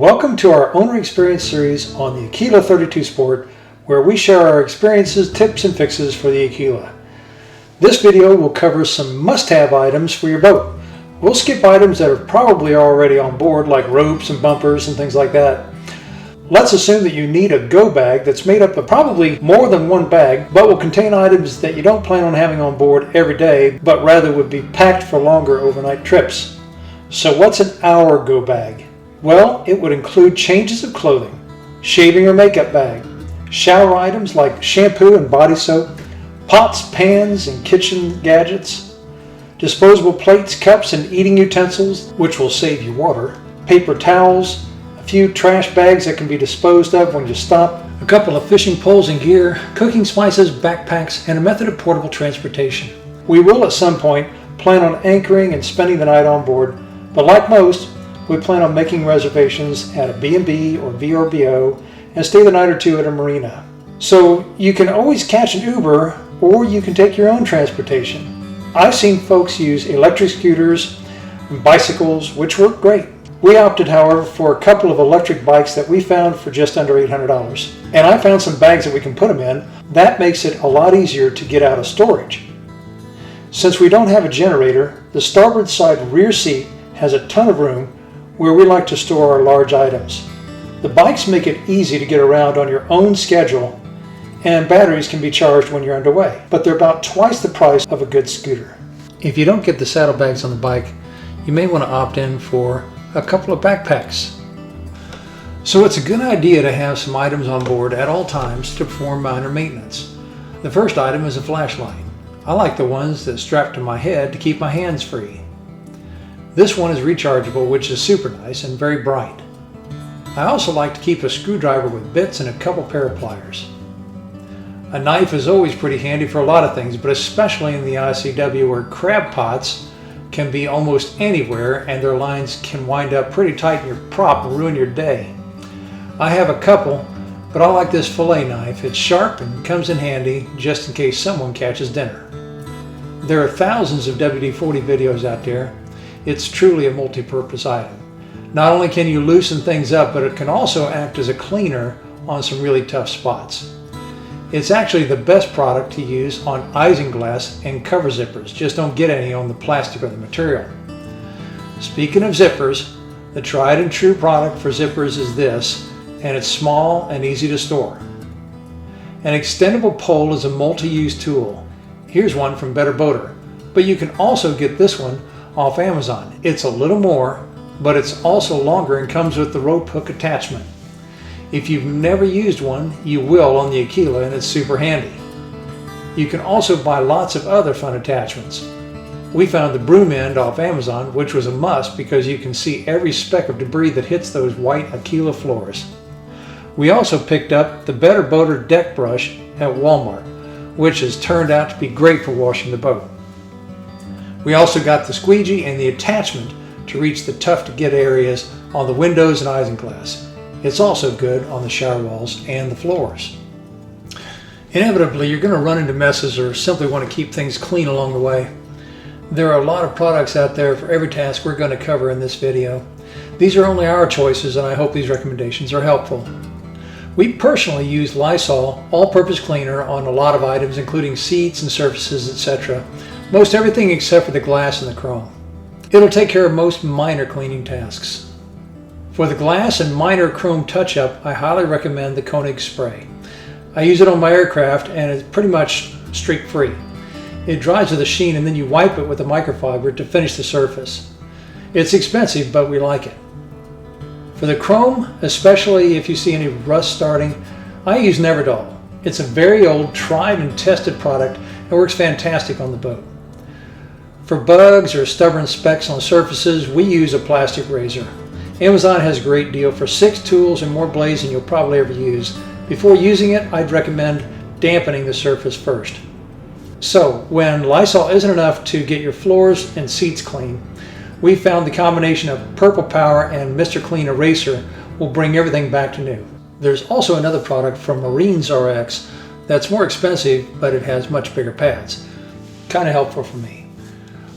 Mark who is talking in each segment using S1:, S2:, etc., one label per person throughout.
S1: Welcome to our owner experience series on the Aquila 32 Sport, where we share our experiences, tips, and fixes for the Aquila. This video will cover some must-have items for your boat. We'll skip items that are probably already on board, like ropes and bumpers and things like that. Let's assume that you need a go bag that's made up of probably more than one bag, but will contain items that you don't plan on having on board every day, but rather would be packed for longer overnight trips. So what's an hour go bag? Well, it would include changes of clothing, shaving or makeup bag, shower items like shampoo and body soap, pots, pans, and kitchen gadgets, disposable plates, cups, and eating utensils, which will save you water, paper towels, a few trash bags that can be disposed of when you stop, a couple of fishing poles and gear, cooking spices, backpacks, and a method of portable transportation. We will at some point plan on anchoring and spending the night on board, but like most, we plan on making reservations at a B&B or VRBO and stay the night or two at a marina. So you can always catch an Uber or you can take your own transportation. I've seen folks use electric scooters and bicycles, which work great. We opted, however, for a couple of electric bikes that we found for just under $800. And I found some bags that we can put them in. That makes it a lot easier to get out of storage. Since we don't have a generator, the starboard side rear seat has a ton of room where we like to store our large items. The bikes make it easy to get around on your own schedule, and batteries can be charged when you're underway, but they're about twice the price of a good scooter. If you don't get the saddlebags on the bike, you may want to opt in for a couple of backpacks. So it's a good idea to have some items on board at all times to perform minor maintenance. The first item is a flashlight. I like the ones that strap to my head to keep my hands free. This one is rechargeable, which is super nice and very bright. I also like to keep a screwdriver with bits and a couple pair of pliers. A knife is always pretty handy for a lot of things, but especially in the ICW where crab pots can be almost anywhere and their lines can wind up pretty tight in your prop and ruin your day. I have a couple, but I like this fillet knife. It's sharp and comes in handy just in case someone catches dinner. There are thousands of WD-40 videos out there. It's truly a multi-purpose item. Not only can you loosen things up, but it can also act as a cleaner on some really tough spots. It's actually the best product to use on isinglass and cover zippers. Just don't get any on the plastic or the material. Speaking of zippers, the tried and true product for zippers is this, and it's small and easy to store. An extendable pole is a multi-use tool. Here's one from Better Boater, but you can also get this one off Amazon. It's a little more, but it's also longer and comes with the rope hook attachment. If you've never used one, you will on the Aquila, and it's super handy. You can also buy lots of other fun attachments. We found the broom end off Amazon, which was a must because you can see every speck of debris that hits those white Aquila floors. We also picked up the Better Boater deck brush at Walmart, which has turned out to be great for washing the boat. We also got the squeegee and the attachment to reach the tough to get areas on the windows and isinglass. It's also good on the shower walls and the floors. Inevitably, you're going to run into messes or simply want to keep things clean along the way. There are a lot of products out there for every task we're going to cover in this video. These are only our choices, and I hope these recommendations are helpful. We personally use Lysol all-purpose cleaner on a lot of items, including seats and surfaces, etc. Most everything except for the glass and the chrome. It'll take care of most minor cleaning tasks. For the glass and minor chrome touch-up, I highly recommend the Koenig spray. I use it on my aircraft and it's pretty much streak-free. It dries with a sheen and then you wipe it with a microfiber to finish the surface. It's expensive, but we like it. For the chrome, especially if you see any rust starting, I use Neverdol. It's a very old, tried and tested product and works fantastic on the boat. For bugs or stubborn specks on surfaces, we use a plastic razor. Amazon has a great deal for 6 tools and more blades than you'll probably ever use. Before using it, I'd recommend dampening the surface first. So, when Lysol isn't enough to get your floors and seats clean, we found the combination of Purple Power and Mr. Clean Eraser will bring everything back to new. There's also another product from Marines RX that's more expensive, but it has much bigger pads. Kind of helpful for me.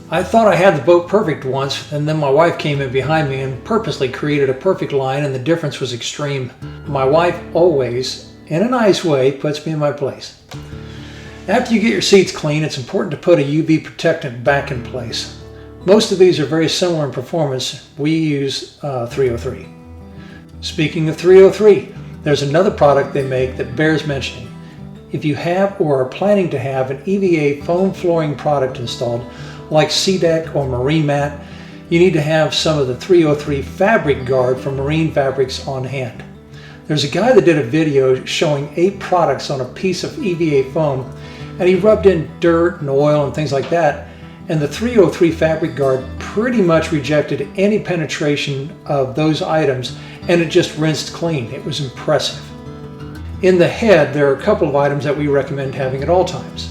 S1: I thought I had the boat perfect once, and then my wife came in behind me and purposely created a perfect line, and the difference was extreme. My wife always, in a nice way, puts me in my place. After you get your seats clean, it's important to put a UV protectant back in place. Most of these are very similar in performance. We use 303. Speaking of 303, there's another product they make that bears mentioning. If you have or are planning to have an EVA foam flooring product installed, like SeaDeck or Marine Mat, you need to have some of the 303 fabric guard from Marine Fabrics on hand. There's a guy that did a video showing 8 products on a piece of EVA foam, and he rubbed in dirt and oil and things like that, and the 303 fabric guard pretty much rejected any penetration of those items, and it just rinsed clean. It was impressive. In the head, there are a couple of items that we recommend having at all times.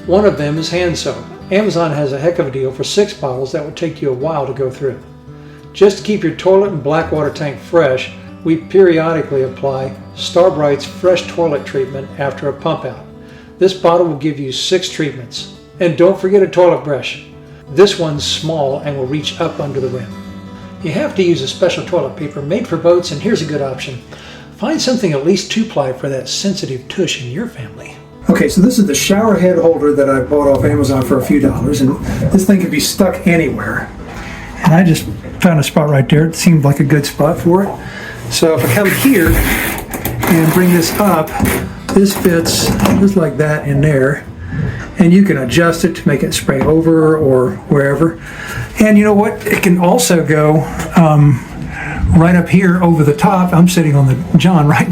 S1: One of them is hand soap. Amazon has a heck of a deal for 6 bottles that would take you a while to go through. Just to keep your toilet and black water tank fresh, we periodically apply Starbright's fresh toilet treatment after a pump out. This bottle will give you 6 treatments. And don't forget a toilet brush. This one's small and will reach up under the rim. You have to use a special toilet paper made for boats, and here's a good option. Find something at least 2-ply for that sensitive tush in your family. Okay, so this is the shower head holder that I bought off Amazon for a few dollars, and this thing can be stuck anywhere. And I just found a spot right there. It seemed like a good spot for it. So if I come here and bring this up, this fits just like that in there. And you can adjust it to make it spray over or wherever. And you know what? It can also go right up here over the top. I'm sitting on the John right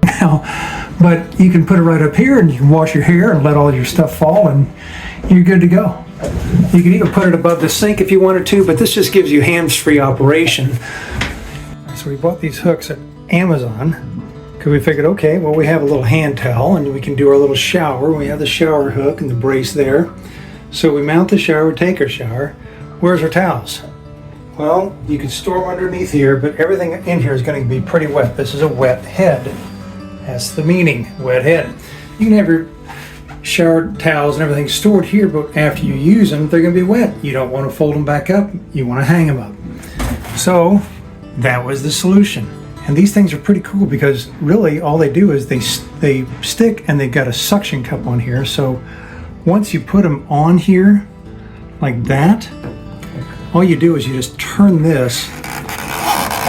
S1: now, but you can put it right up here and you can wash your hair and let all your stuff fall and you're good to go. You can even put it above the sink if you wanted to, but this just gives you hands-free operation. So we bought these hooks at Amazon because we figured, okay, well, we have a little hand towel and we can do our little shower. We have the shower hook and the brace there. So we mount the shower, take our shower. Where's our towels? Well, you can store them underneath here, but everything in here is going to be pretty wet. This is a wet head. That's the meaning, wet head. You can have your shower towels and everything stored here, but after you use them, they're going to be wet. You don't want to fold them back up. You want to hang them up. So that was the solution. And these things are pretty cool because really all they do is they stick and they've got a suction cup on here. So once you put them on here like that, all you do is you just turn this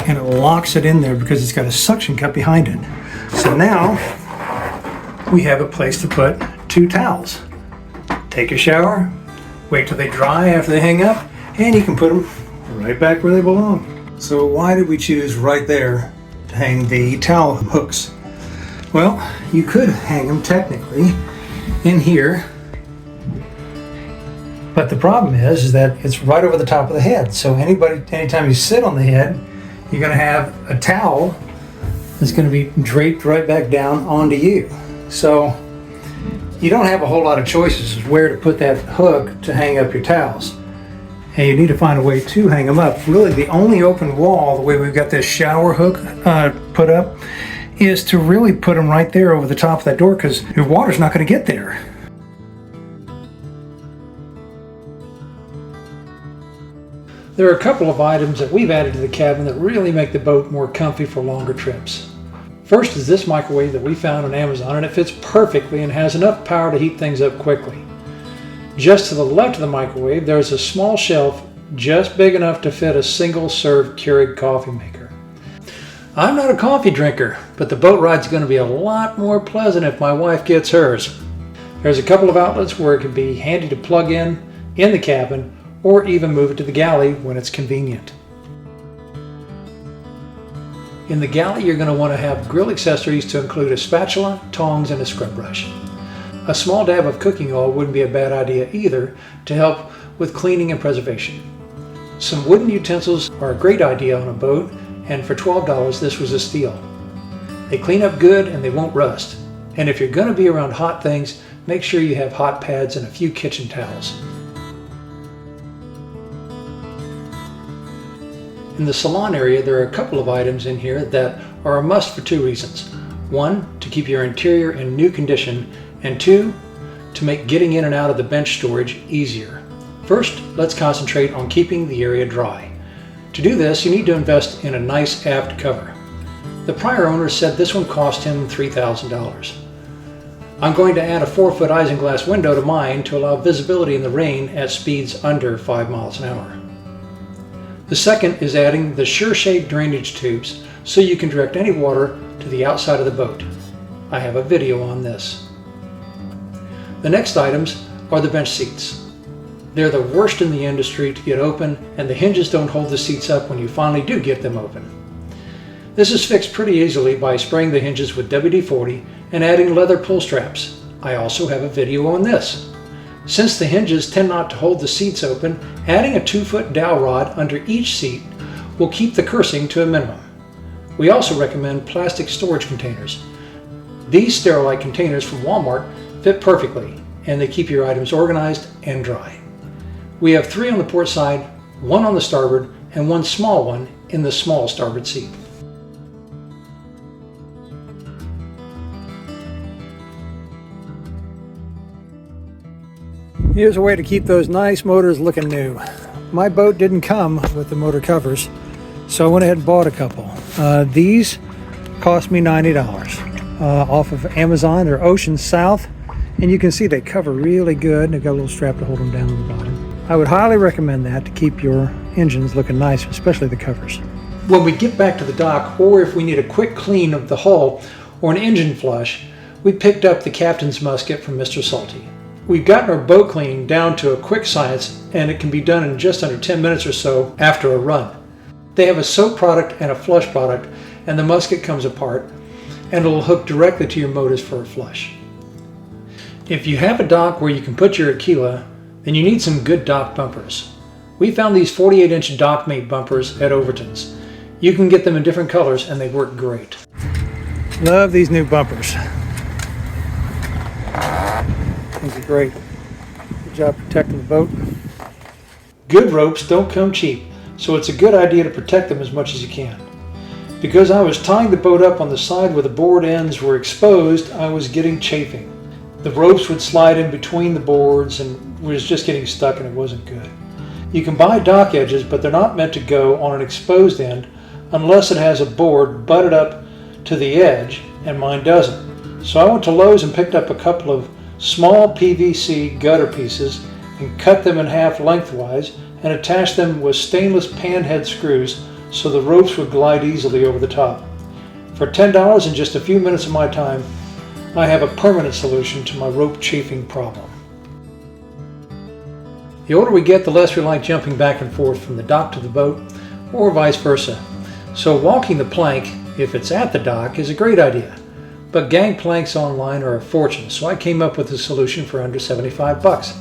S1: and it locks it in there because it's got a suction cup behind it. So now we have a place to put 2 towels. Take a shower, wait till they dry after they hang up, and you can put them right back where they belong. So why did we choose right there to hang the towel hooks? Well, you could hang them technically in here, but the problem is that it's right over the top of the head. So anytime you sit on the head, you're going to have a towel that's going to be draped right back down onto you. So you don't have a whole lot of choices of where to put that hook to hang up your towels. And you need to find a way to hang them up. Really, the only open wall, the way we've got this shower hook put up, is to really put them right there over the top of that door because your water's not going to get there. There are a couple of items that we've added to the cabin that really make the boat more comfy for longer trips. First is this microwave that we found on Amazon, and it fits perfectly and has enough power to heat things up quickly. Just to the left of the microwave, there's a small shelf just big enough to fit a single-serve Keurig coffee maker. I'm not a coffee drinker, but the boat ride's going to be a lot more pleasant if my wife gets hers. There's a couple of outlets where it can be handy to plug in the cabin, or even move it to the galley when it's convenient. In the galley, you're going to want to have grill accessories to include a spatula, tongs, and a scrub brush. A small dab of cooking oil wouldn't be a bad idea either to help with cleaning and preservation. Some wooden utensils are a great idea on a boat, and for $12 this was a steal. They clean up good and they won't rust. And if you're going to be around hot things, make sure you have hot pads and a few kitchen towels. In the salon area, there are a couple of items in here that are a must for 2 reasons. One, to keep your interior in new condition, and 2, to make getting in and out of the bench storage easier. First, let's concentrate on keeping the area dry. To do this, you need to invest in a nice aft cover. The prior owner said this one cost him $3,000. I'm going to add a 4-foot isinglass window to mine to allow visibility in the rain at speeds under 5 miles an hour. The second is adding the Sureshade drainage tubes so you can direct any water to the outside of the boat. I have a video on this. The next items are the bench seats. They're the worst in the industry to get open, and the hinges don't hold the seats up when you finally do get them open. This is fixed pretty easily by spraying the hinges with WD-40 and adding leather pull straps. I also have a video on this. Since the hinges tend not to hold the seats open, adding a 2-foot dowel rod under each seat will keep the cursing to a minimum. We also recommend plastic storage containers. These Sterilite containers from Walmart fit perfectly, and they keep your items organized and dry. We have 3 on the port side, 1 on the starboard, and 1 small one in the small starboard seat. Here's a way to keep those nice motors looking new. My boat didn't come with the motor covers, so I went ahead and bought a couple. These cost me $90 off of Amazon. They're Ocean South, and you can see they cover really good. They've got a little strap to hold them down on the bottom. I would highly recommend that to keep your engines looking nice, especially the covers. When we get back to the dock, or if we need a quick clean of the hull or an engine flush, we picked up the captain's musket from Mr. Salty. We've gotten our boat cleaning down to a quick science, and it can be done in just under 10 minutes or so after a run. They have a soap product and a flush product, and the musket comes apart, and it'll hook directly to your motors for a flush. If you have a dock where you can put your Aquila, then you need some good dock bumpers. We found these 48-inch dockmate bumpers at Overton's. You can get them in different colors, and they work great. Love these new bumpers. These are great. Good job protecting the boat. Good ropes don't come cheap, so it's a good idea to protect them as much as you can. Because I was tying the boat up on the side where the board ends were exposed, I was getting chafing. The ropes would slide in between the boards and was just getting stuck, and it wasn't good. You can buy dock edges, but they're not meant to go on an exposed end unless it has a board butted up to the edge, and mine doesn't. So I went to Lowe's and picked up a couple of small PVC gutter pieces and cut them in half lengthwise and attached them with stainless panhead screws so the ropes would glide easily over the top. For $10 and just a few minutes of my time, I have a permanent solution to my rope chafing problem. The older we get, the less we like jumping back and forth from the dock to the boat, or vice versa. So walking the plank, if it's at the dock, is a great idea. But Gangplanks online are a fortune, so I came up with a solution for under 75 bucks.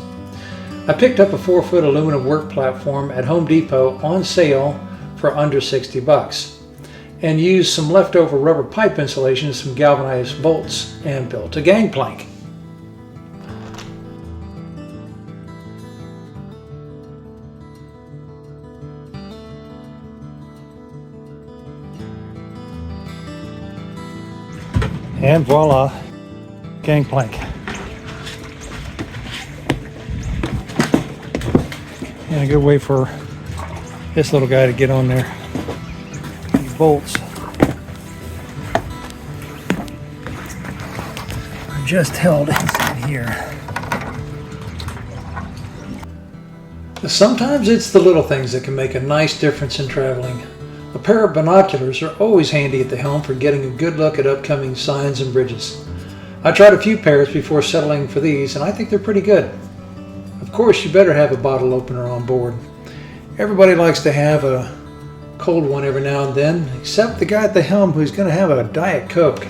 S1: I picked up a 4-foot aluminum work platform at Home Depot on sale for under 60 bucks. And used some leftover rubber pipe insulation, some galvanized bolts, and built a gangplank. And voila, gangplank. And a good way for this little guy to get on there. Bolts are just held inside here. Sometimes it's the little things that can make a nice difference in traveling. A pair of binoculars are always handy at the helm for getting a good look at upcoming signs and bridges. I tried a few pairs before settling for these, and I think they're pretty good. Of course, you better have a bottle opener on board. Everybody likes to have a cold one every now and then, except the guy at the helm who's going to have a Diet Coke.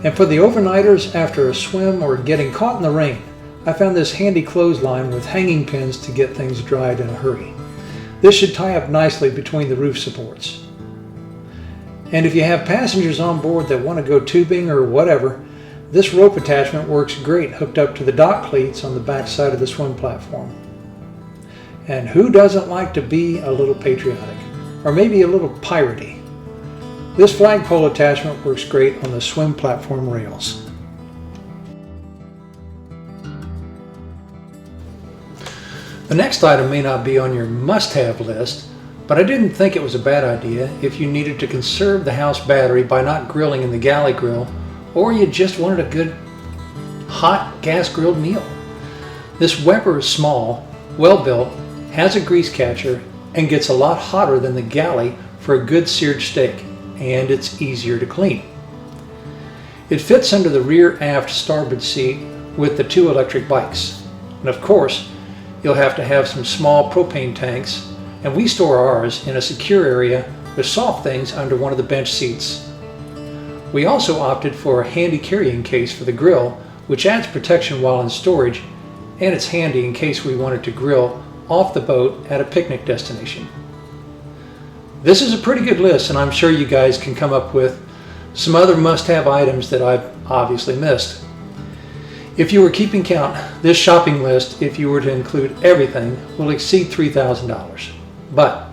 S1: And for the overnighters after a swim or getting caught in the rain, I found this handy clothesline with hanging pins to get things dried in a hurry. This should tie up nicely between the roof supports. And if you have passengers on board that want to go tubing or whatever, this rope attachment works great hooked up to the dock cleats on the back side of the swim platform. And who doesn't like to be a little patriotic? Or maybe a little piratey. This flagpole attachment works great on the swim platform rails. The next item may not be on your must-have list, but I didn't think it was a bad idea if you needed to conserve the house battery by not grilling in the Galley grill, or you just wanted a good hot gas-grilled meal. This Weber is small, well-built, has a grease catcher, and gets a lot hotter than the Galley for a good seared steak, and it's easier to clean. It fits under the rear aft starboard seat with the 2 electric bikes. And of course, you'll have to have some small propane tanks, and we store ours in a secure area with soft things under one of the bench seats. We also opted for a handy carrying case for the grill, which adds protection while in storage, and it's handy in case we wanted to grill off the boat at a picnic destination. This is a pretty good list, and I'm sure you guys can come up with some other must-have items that I've obviously missed. If you were keeping count, this shopping list, if you were to include everything, will exceed $3,000. But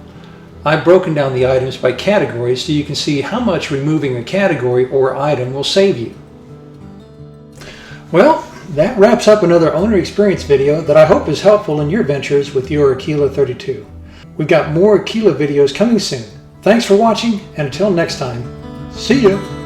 S1: I've broken down the items by categories so you can see how much removing a category or item will save you. Well, that wraps up another owner experience video that I hope is helpful in your ventures with your Aquila 32. We've got more Aquila videos coming soon. Thanks for watching, and until next time, see you!